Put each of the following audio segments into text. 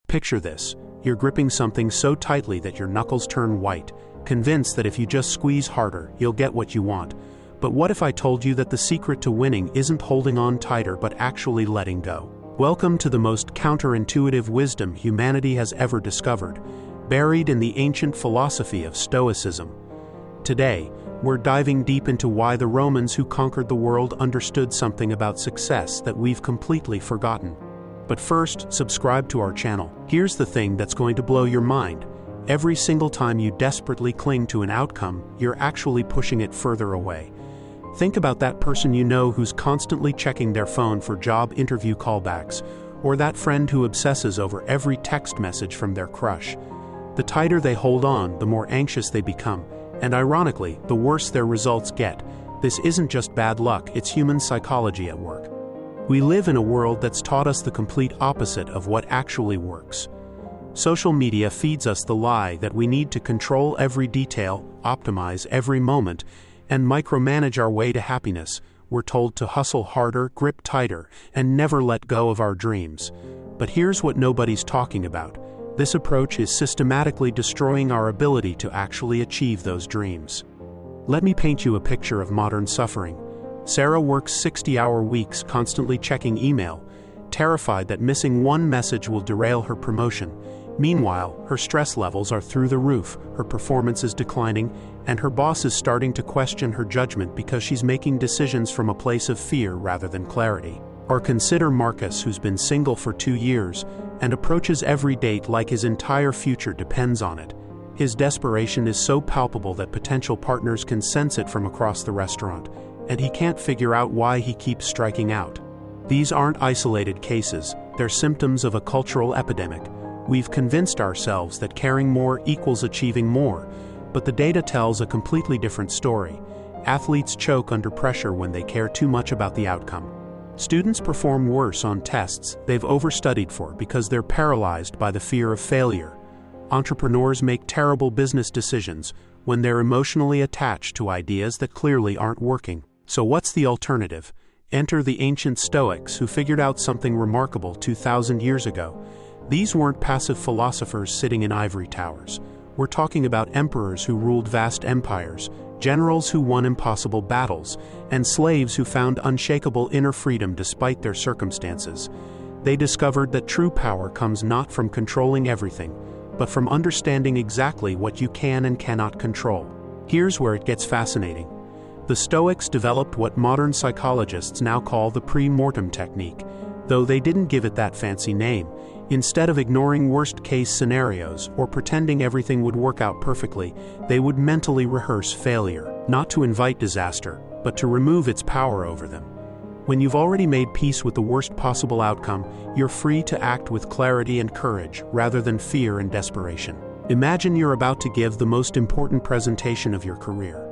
Picture this. You're gripping something so tightly that your knuckles turn white, convinced that if you just squeeze harder, you'll get what you want. But what if I told you that the secret to winning isn't holding on tighter but actually letting go? Welcome to the most counterintuitive wisdom humanity has ever discovered, buried in the ancient philosophy of Stoicism. Today, we're diving deep into why the Romans who conquered the world understood something about success that we've completely forgotten. But first, subscribe to our channel. Here's the thing that's going to blow your mind. Every single time you desperately cling to an outcome, you're actually pushing it further away. Think about that person you know who's constantly checking their phone for job interview callbacks, or that friend who obsesses over every text message from their crush. The tighter they hold on, the more anxious they become, and ironically, the worse their results get. This isn't just bad luck, it's human psychology at work. We live in a world that's taught us the complete opposite of what actually works. Social media feeds us the lie that we need to control every detail, optimize every moment, and micromanage our way to happiness. We're told to hustle harder, grip tighter, and never let go of our dreams. But here's what nobody's talking about. This approach is systematically destroying our ability to actually achieve those dreams. Let me paint you a picture of modern suffering. Sarah works 60-hour weeks constantly checking email, terrified that missing one message will derail her promotion. Meanwhile, her stress levels are through the roof, her performance is declining, and her boss is starting to question her judgment because she's making decisions from a place of fear rather than clarity. Or consider Marcus, who's been single for 2 years and approaches every date like his entire future depends on it. His desperation is so palpable that potential partners can sense it from across the restaurant, and he can't figure out why he keeps striking out. These aren't isolated cases, they're symptoms of a cultural epidemic. We've convinced ourselves that caring more equals achieving more, but the data tells a completely different story. Athletes choke under pressure when they care too much about the outcome. Students perform worse on tests they've overstudied for because they're paralyzed by the fear of failure. Entrepreneurs make terrible business decisions when they're emotionally attached to ideas that clearly aren't working. So what's the alternative? Enter the ancient Stoics, who figured out something remarkable 2,000 years ago. These weren't passive philosophers sitting in ivory towers. We're talking about emperors who ruled vast empires, generals who won impossible battles, and slaves who found unshakable inner freedom despite their circumstances. They discovered that true power comes not from controlling everything, but from understanding exactly what you can and cannot control. Here's where it gets fascinating. The Stoics developed what modern psychologists now call the pre-mortem technique, though they didn't give it that fancy name. Instead of ignoring worst-case scenarios or pretending everything would work out perfectly, they would mentally rehearse failure, not to invite disaster, but to remove its power over them. When you've already made peace with the worst possible outcome, you're free to act with clarity and courage rather than fear and desperation. Imagine you're about to give the most important presentation of your career.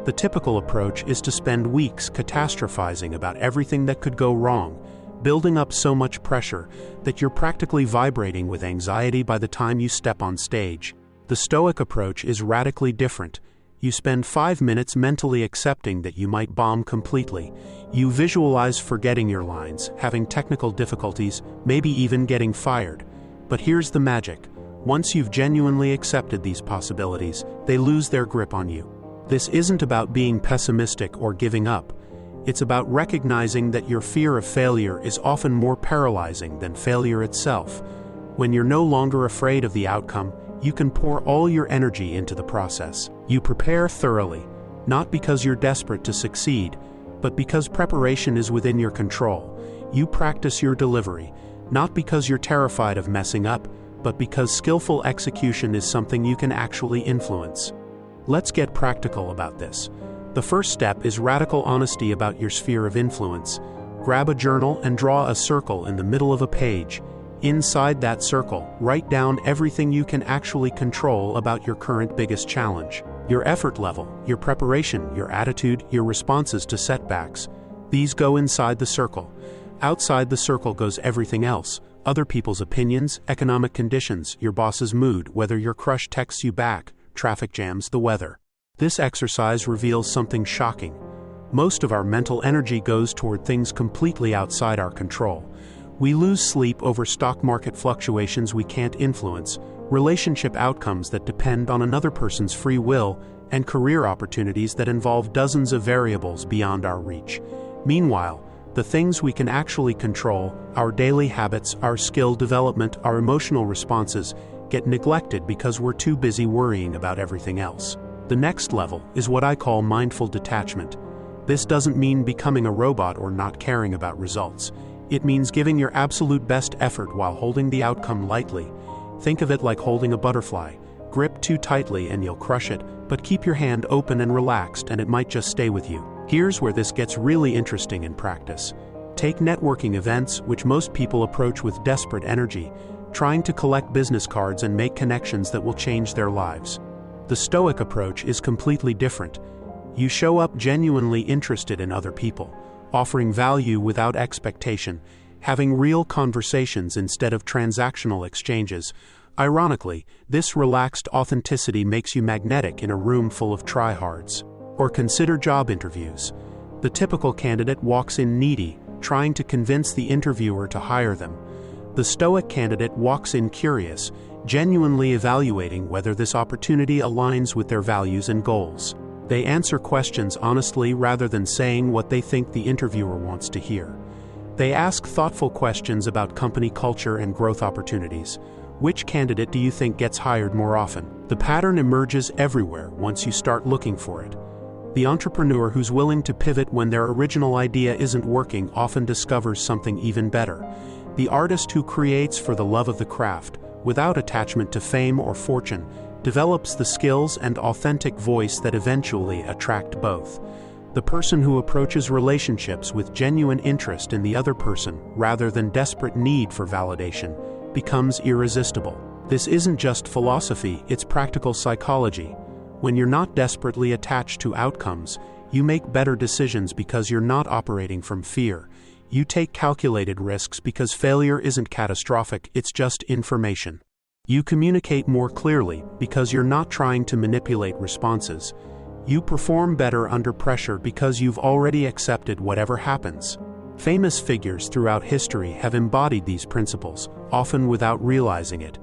The typical approach is to spend weeks catastrophizing about everything that could go wrong, building up so much pressure that you're practically vibrating with anxiety by the time you step on stage. The Stoic approach is radically different. You spend 5 minutes mentally accepting that you might bomb completely. You visualize forgetting your lines, having technical difficulties, maybe even getting fired. But here's the magic. Once you've genuinely accepted these possibilities, they lose their grip on you. This isn't about being pessimistic or giving up. It's about recognizing that your fear of failure is often more paralyzing than failure itself. When you're no longer afraid of the outcome, you can pour all your energy into the process. You prepare thoroughly, not because you're desperate to succeed, but because preparation is within your control. You practice your delivery, not because you're terrified of messing up, but because skillful execution is something you can actually influence. Let's get practical about this. The first step is radical honesty about your sphere of influence. Grab a journal and draw a circle in the middle of a page. Inside that circle, write down everything you can actually control about your current biggest challenge. Your effort level, your preparation, your attitude, your responses to setbacks. These go inside the circle. Outside the circle goes everything else. Other people's opinions, economic conditions, your boss's mood, whether your crush texts you back, traffic jams, the weather. This exercise reveals something shocking. Most of our mental energy goes toward things completely outside our control. We lose sleep over stock market fluctuations we can't influence, relationship outcomes that depend on another person's free will, and career opportunities that involve dozens of variables beyond our reach. Meanwhile, the things we can actually control, our daily habits, our skill development, our emotional responses, get neglected because we're too busy worrying about everything else. The next level is what I call mindful detachment. This doesn't mean becoming a robot or not caring about results. It means giving your absolute best effort while holding the outcome lightly. Think of it like holding a butterfly. Grip too tightly and you'll crush it, but keep your hand open and relaxed and it might just stay with you. Here's where this gets really interesting in practice. Take networking events, which most people approach with desperate energy, trying to collect business cards and make connections that will change their lives. The Stoic approach is completely different. You show up genuinely interested in other people, offering value without expectation, having real conversations instead of transactional exchanges. Ironically, this relaxed authenticity makes you magnetic in a room full of tryhards. Or consider job interviews. The typical candidate walks in needy, trying to convince the interviewer to hire them. The Stoic candidate walks in curious, genuinely evaluating whether this opportunity aligns with their values and goals. They answer questions honestly rather than saying what they think the interviewer wants to hear. They ask thoughtful questions about company culture and growth opportunities. Which candidate do you think gets hired more often? The pattern emerges everywhere once you start looking for it. The entrepreneur who's willing to pivot when their original idea isn't working often discovers something even better. The artist who creates for the love of the craft, without attachment to fame or fortune, develops the skills and authentic voice that eventually attract both. The person who approaches relationships with genuine interest in the other person rather than desperate need for validation becomes irresistible. This isn't just philosophy, it's practical psychology. When you're not desperately attached to outcomes, you make better decisions because you're not operating from fear. You take calculated risks because failure isn't catastrophic, it's just information. You communicate more clearly because you're not trying to manipulate responses. You perform better under pressure because you've already accepted whatever happens. Famous figures throughout history have embodied these principles, often without realizing it.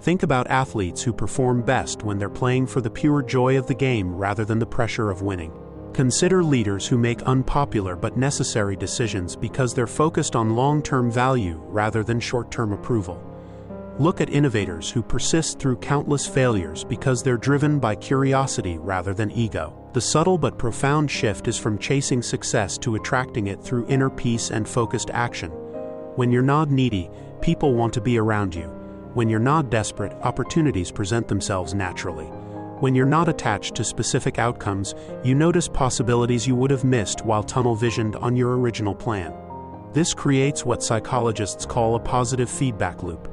Think about athletes who perform best when they're playing for the pure joy of the game rather than the pressure of winning. Consider leaders who make unpopular but necessary decisions because they're focused on long-term value rather than short-term approval. Look at innovators who persist through countless failures because they're driven by curiosity rather than ego. The subtle but profound shift is from chasing success to attracting it through inner peace and focused action. When you're not needy, people want to be around you. When you're not desperate, opportunities present themselves naturally. When you're not attached to specific outcomes, you notice possibilities you would have missed while tunnel-visioned on your original plan. This creates what psychologists call a positive feedback loop.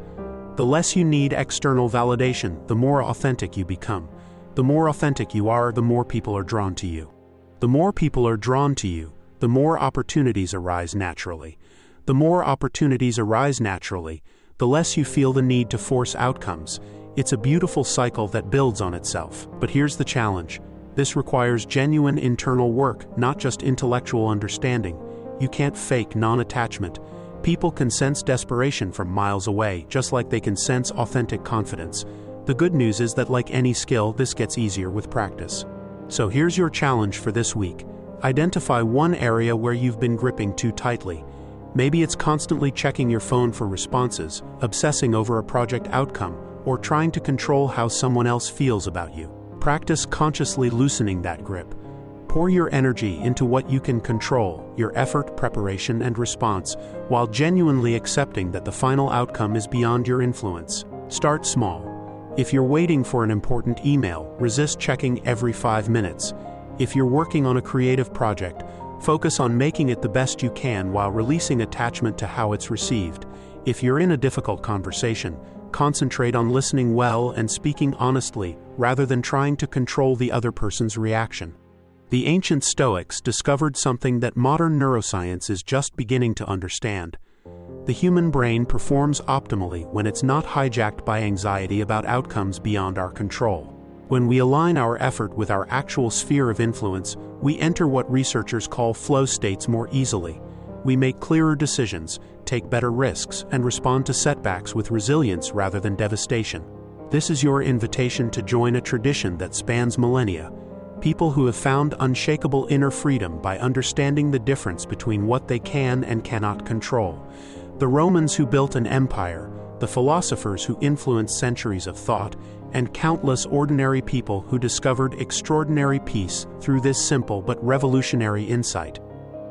The less you need external validation, the more authentic you become. The more authentic you are, the more people are drawn to you. The more people are drawn to you, the more opportunities arise naturally. The more opportunities arise naturally, the less you feel the need to force outcomes. It's a beautiful cycle that builds on itself. But here's the challenge. This requires genuine internal work, not just intellectual understanding. You can't fake non-attachment. People can sense desperation from miles away, just like they can sense authentic confidence. The good news is that, like any skill, this gets easier with practice. So here's your challenge for this week. Identify one area where you've been gripping too tightly. Maybe it's constantly checking your phone for responses, obsessing over a project outcome, or trying to control how someone else feels about you. Practice consciously loosening that grip. Pour your energy into what you can control, your effort, preparation, and response, while genuinely accepting that the final outcome is beyond your influence. Start small. If you're waiting for an important email, resist checking every 5 minutes. If you're working on a creative project, focus on making it the best you can while releasing attachment to how it's received. If you're in a difficult conversation, concentrate on listening well and speaking honestly rather than trying to control the other person's reaction. The ancient Stoics discovered something that modern neuroscience is just beginning to understand. The human brain performs optimally when it's not hijacked by anxiety about outcomes beyond our control. When we align our effort with our actual sphere of influence, we enter what researchers call flow states more easily. We make clearer decisions, take better risks, and respond to setbacks with resilience rather than devastation. This is your invitation to join a tradition that spans millennia. People who have found unshakable inner freedom by understanding the difference between what they can and cannot control. The Romans who built an empire, the philosophers who influenced centuries of thought, and countless ordinary people who discovered extraordinary peace through this simple but revolutionary insight.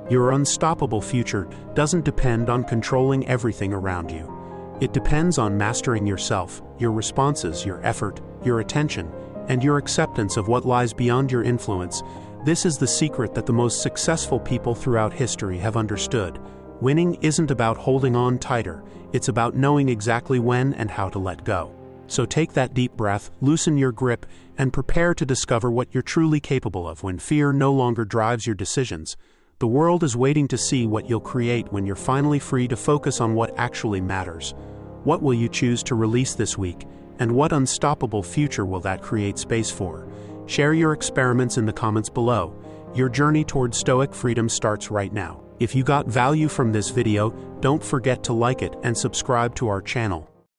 Your unstoppable future doesn't depend on controlling everything around you. It depends on mastering yourself, your responses, your effort, your attention, and your acceptance of what lies beyond your influence. This is the secret that the most successful people throughout history have understood. Winning isn't about holding on tighter, it's about knowing exactly when and how to let go. So take that deep breath, loosen your grip, and prepare to discover what you're truly capable of when fear no longer drives your decisions. The world is waiting to see what you'll create when you're finally free to focus on what actually matters. What will you choose to release this week? And what unstoppable future will that create space for? Share your experiments in the comments below. Your journey toward Stoic freedom starts right now. If you got value from this video, don't forget to like it and subscribe to our channel.